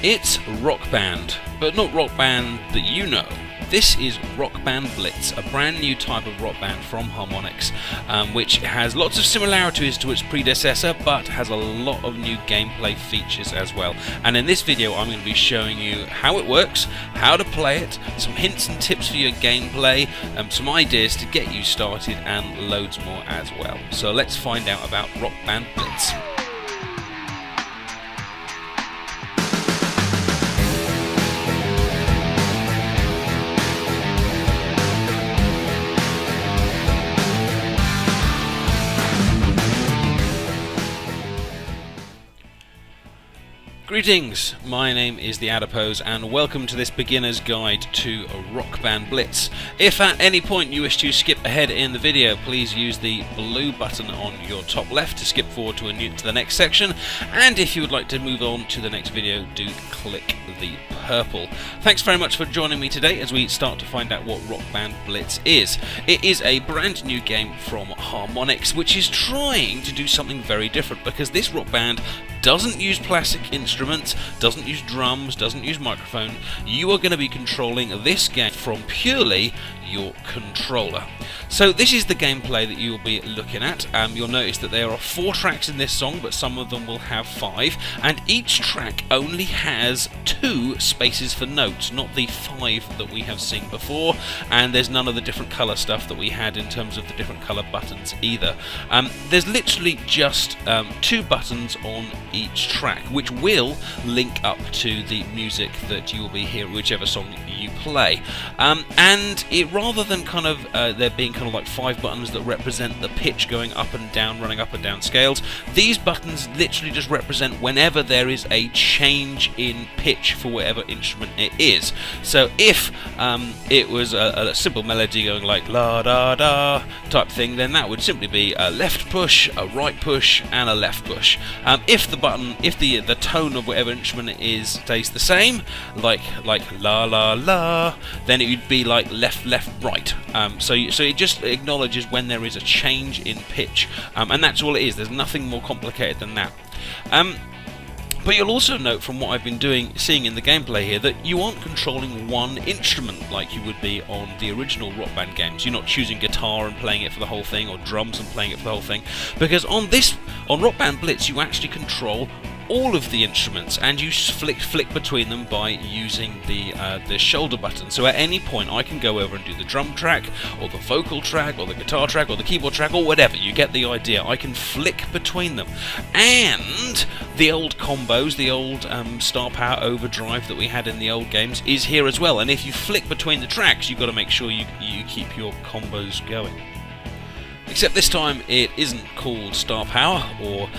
It's Rock Band, but not Rock Band that you know. This is Rockbandblitz, a brand new type of rock band from Harmonix, which has lots of similarities to its predecessor, but has a lot of new gameplay features as well. And in this video I'm going to be showing you how it works, how to play it, some hints and tips for your gameplay, some ideas to get you started, and loads more as well. So let's find out about Rockbandblitz. Greetings, my name is TheAdipose and welcome to this beginner's guide to Rockbandblitz. If at any point you wish to skip ahead in the video, please use the blue button on your top left to skip forward to the next section, and if you would like to move on to the next video, do click the purple. Thanks very much for joining me today as we start to find out what Rockbandblitz is. It is a brand new game from Harmonix, which is trying to do something very different, because this rock band doesn't use plastic instruments, doesn't use drums, doesn't use microphone. You are going to be controlling this game from purely your controller. So this is the gameplay that you will be looking at. You'll notice that there are 4 tracks in this song, but some of them will have 5, and each track only has 2 spaces for notes, not the 5 that we have seen before, and there's none of the different colour stuff that we had in terms of the different colour buttons either. There's literally just 2 buttons on each track, which will link up to the music that you will be hearing, whichever song you play. And it, rather than kind of there being kind of like 5 buttons that represent the pitch going up and down, running up and down scales, these buttons literally just represent whenever there is a change in pitch for whatever instrument it is. So if it was a simple melody going like la da da type thing, then that would simply be a left push, a right push, and a left push. If the tone of whatever instrument it is stays the same, like la la la, then it would be like left left right. So it just acknowledges when there is a change in pitch, and that's all it is. There's nothing more complicated than that. But you'll also note from what I've been seeing in the gameplay here, that you aren't controlling one instrument like you would be on the original Rock Band games. You're not choosing guitar and playing it for the whole thing, or drums and playing it for the whole thing, because on Rockbandblitz you actually control all of the instruments, and you flick between them by using the shoulder button. So at any point I can go over and do the drum track, or the vocal track, or the guitar track, or the keyboard track, or whatever. You get the idea. I can flick between them. And the old combos, the old star power overdrive that we had in the old games is here as well. And if you flick between the tracks, you've got to make sure you keep your combos going. Except this time it isn't called Star Power or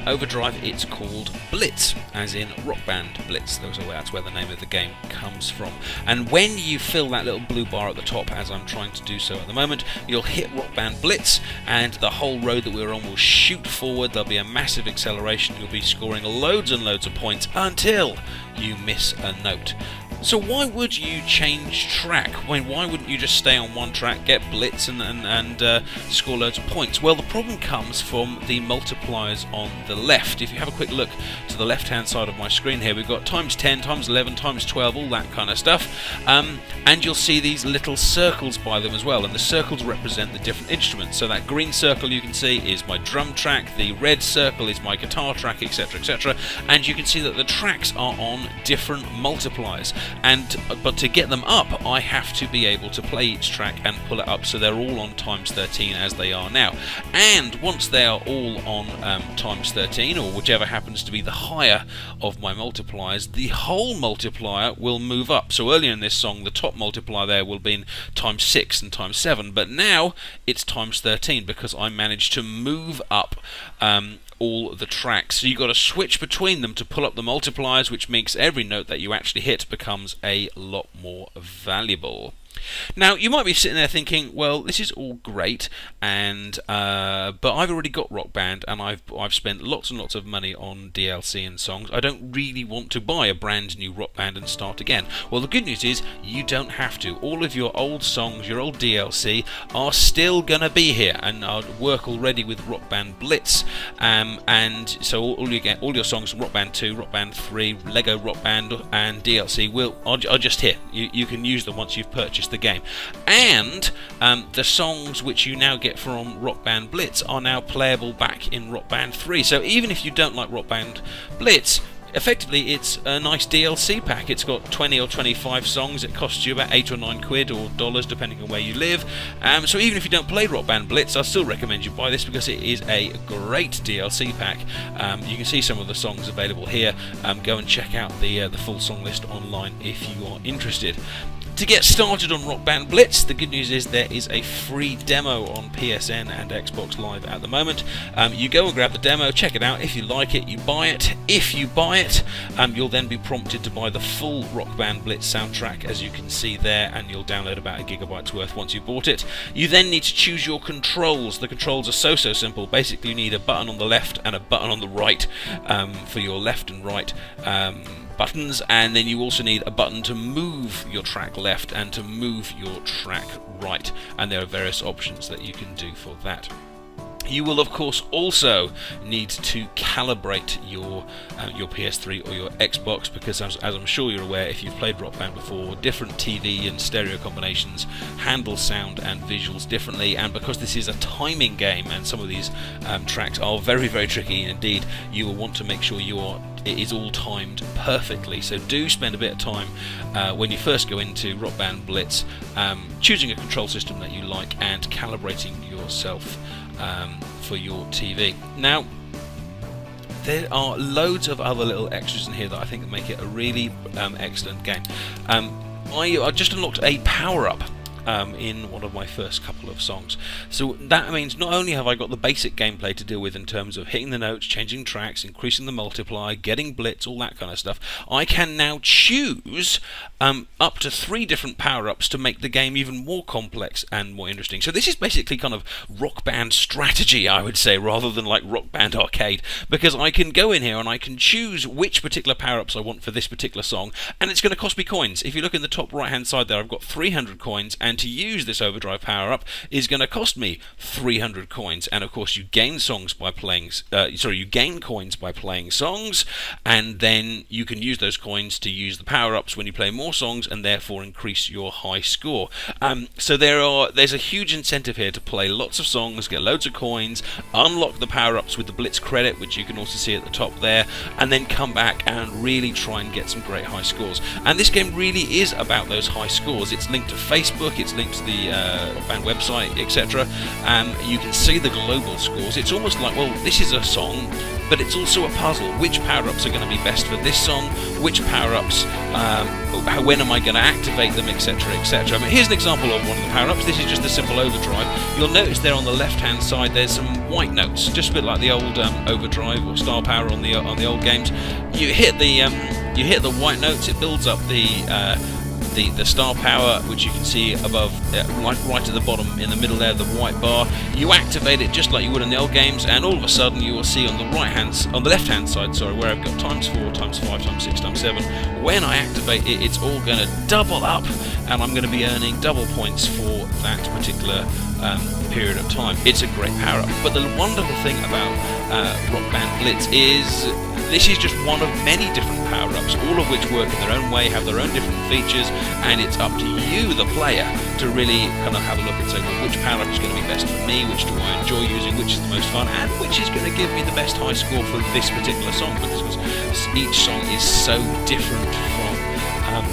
Overdrive, it's called Blitz, as in Rockbandblitz. That's where the name of the game comes from. And when you fill that little blue bar at the top, as I'm trying to do so at the moment, you'll hit Rockbandblitz, and the whole road that we're on will shoot forward. There'll be a massive acceleration. You'll be scoring loads and loads of points until you miss a note. So why would you change track? Why wouldn't you just stay on one track, get blitz, and score loads of points? Well, the problem comes from the multipliers on the left. If you have a quick look to the left-hand side of my screen here, we've got times 10, times 11, times 12, all that kind of stuff. And you'll see these little circles by them as well, and the circles represent the different instruments. So that green circle you can see is my drum track, the red circle is my guitar track, etc, etc. And you can see that the tracks are on different multipliers. But to get them up, I have to be able to play each track and pull it up so they're all on times 13 as they are now. And once they are all on times 13, or whichever happens to be the higher of my multipliers, the whole multiplier will move up. So earlier in this song, the top multiplier there will be in times 6 and times 7, but now it's times 13 because I managed to move up all the tracks. So you've got to switch between them to pull up the multipliers, which makes every note that you actually hit becomes a lot more valuable. Now, you might be sitting there thinking, well, this is all great, and but I've already got Rock Band, and I've spent lots and lots of money on DLC and songs. I don't really want to buy a brand new Rock Band and start again. Well, the good news is you don't have to. All of your old songs, your old DLC, are still going to be here, and I work already with Rockbandblitz, and so all your songs from Rock Band 2, Rock Band 3, Lego Rock Band, and DLC are just here. You can use them once you've purchased the game, and the songs which you now get from Rockbandblitz are now playable back in Rock Band 3. So even if you don't like Rockbandblitz, effectively it's a nice DLC pack. It's got 20 or 25 songs. It costs you about 8 or 9 quid or dollars depending on where you live. So even if you don't play Rockbandblitz, I still recommend you buy this because it is a great DLC pack. You can see some of the songs available here. Go and check out the full song list online if you are interested. To get started on Rockbandblitz, the good news is there is a free demo on PSN and Xbox Live at the moment. You go and grab the demo, check it out. If you like it, you buy it. If you buy it, you'll then be prompted to buy the full Rockbandblitz soundtrack, as you can see there, and you'll download about a gigabyte's worth once you've bought it. You then need to choose your controls. The controls are so simple. Basically, you need a button on the left and a button on the right for your left and right buttons, and then you also need a button to move your track left and to move your track right, and there are various options that you can do for that. You will of course also need to calibrate your PS3 or your Xbox, because as I'm sure you're aware, if you've played Rock Band before, different TV and stereo combinations handle sound and visuals differently, and because this is a timing game and some of these tracks are very, very tricky indeed, you will want to make sure it is all timed perfectly. So do spend a bit of time when you first go into Rockbandblitz choosing a control system that you like and calibrating yourself for your TV. Now, there are loads of other little extras in here that I think make it a really excellent game. I just unlocked a power-up in one of my first couple of songs. So that means not only have I got the basic gameplay to deal with in terms of hitting the notes, changing tracks, increasing the multiply, getting blitz, all that kind of stuff, I can now choose up to 3 different power-ups to make the game even more complex and more interesting. So this is basically kind of Rock Band strategy, I would say, rather than like Rock Band Arcade, because I can go in here and I can choose which particular power-ups I want for this particular song, and it's going to cost me coins. If you look in the top right-hand side there, I've got 300 coins, and to use this overdrive power-up is going to cost me 300 coins. And of course, you gain songs by playing. You gain coins by playing songs, and then you can use those coins to use the power-ups when you play more songs, and therefore increase your high score. So there's a huge incentive here to play lots of songs, get loads of coins, unlock the power-ups with the Blitz credit, which you can also see at the top there, and then come back and really try and get some great high scores. And this game really is about those high scores. It's linked to Facebook, it's linked to the band website, etc. You can see the global scores. It's almost like, well, this is a song, but it's also a puzzle. Which power-ups are going to be best for this song? Which power-ups, when am I going to activate them, etc, etc. I mean, here's an example of one of the power-ups. This is just a simple overdrive. You'll notice there on the left-hand side there's some white notes, just a bit like the old overdrive or star power on the old games. You hit the white notes, it builds up the star power, which you can see above, right at the bottom in the middle there, the white bar. You activate it just like you would in the old games, and all of a sudden you will see on the left hand side, where I've got times 4, times 5, times 6, times 7. When I activate it, it's all going to double up, and I'm going to be earning double points for that particular period of time. It's a great power up. But the wonderful thing about Rockbandblitz is this is just one of many different power-ups, all of which work in their own way, have their own different features, and it's up to you, the player, to really kind of have a look and say, well, which power-up is going to be best for me, which do I enjoy using, which is the most fun, and which is going to give me the best high score for this particular song, because each song is so different from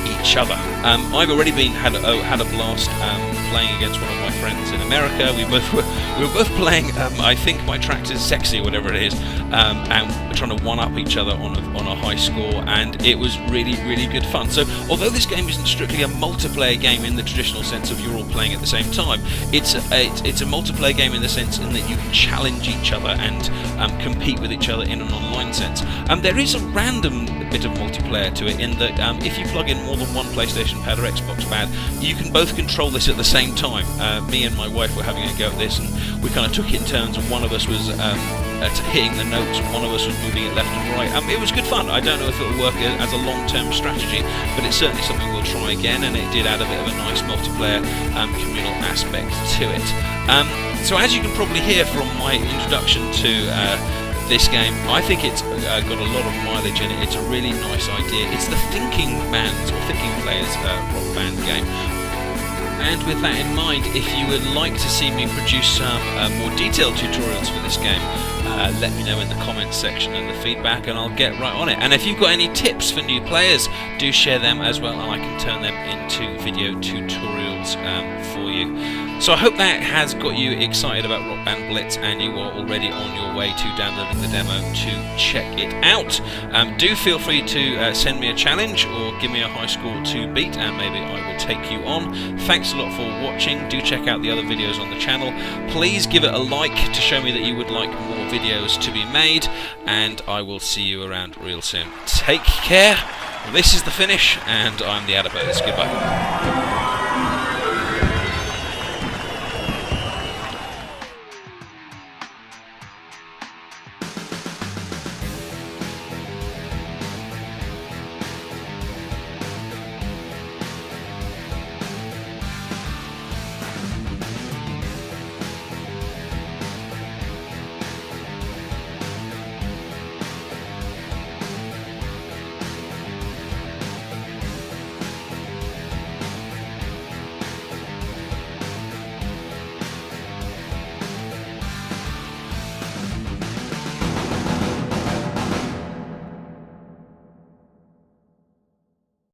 each other. I've already had a blast playing against one of my friends in America. We were both playing I think my track is sexy or whatever it is, and we're trying to one up each other on a high score, and it was really, really good fun. So although this game isn't strictly a multiplayer game in the traditional sense of you're all playing at the same time, it's a multiplayer game in the sense in that you can challenge each other and compete with each other in an online sense. There is a random bit of multiplayer to it in that if you plug in more than one PlayStation pad or Xbox pad, you can both control this at the same time. Me and my wife were having a go at this, and we kind of took it in turns, and one of us was hitting the notes and one of us was moving it left and right. It was good fun. I don't know if it will work as a long-term strategy, but it's certainly something we'll try again, and it did add a bit of a nice multiplayer communal aspect to it. So as you can probably hear from my introduction to this game, I think it's got a lot of mileage in it. It's a really nice idea. It's the thinking man's or thinking player's Rock Band game. And with that in mind, if you would like to see me produce some more detailed tutorials for this game, let me know in the comments section and the feedback, and I'll get right on it. And if you've got any tips for new players, do share them as well, and I can turn them into video tutorials for you. So I hope that has got you excited about Rockbandblitz, and you are already on your way to downloading the demo to check it out. Do feel free to send me a challenge or give me a high score to beat, and maybe I will take you on. Thanks a lot for watching. Do check out the other videos on the channel. Please give it a like to show me that you would like more videos to be made, and I will see you around real soon. Take care. This is the finish, and I'm the Adipose. Goodbye.